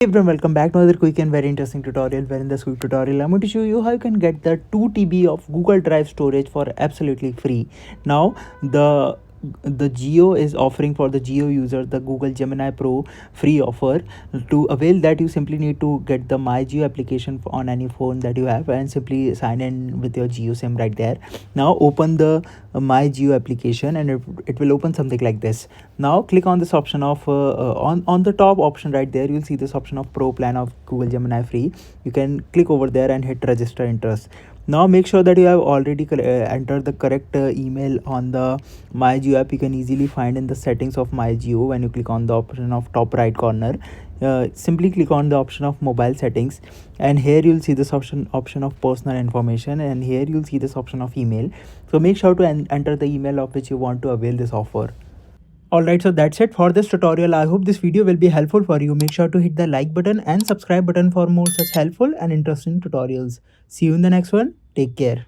Hey everyone, welcome back to another quick and very interesting tutorial. Where in this quick tutorial, I'm going to show you how you can get the 2 TB of Google Drive storage for absolutely free. Now, the Geo is offering for the Geo user the Google Gemini Pro free offer. To avail that, you simply need to get the My Geo application on any phone that you have and simply sign in with your Geo SIM right there. Now, open the My Geo application and it will open something like this. Now click on this option of on the top option right there, you'll see this option of Pro plan of Google Gemini free. You can click over there and hit register interest. Now make sure that you have already entered the correct email on the MyGeo app. You can easily find in the settings of MyGeo when you click on the option of top right corner. Simply click on the option of mobile settings, and here you'll see this option of personal information, and here you'll see this option of email. So make sure to enter the email of which you want to avail this offer. Alright, so that's it for this tutorial. I hope this video will be helpful for you. Make sure to hit the like button and subscribe button for more such helpful and interesting tutorials. See you in the next one. Take care.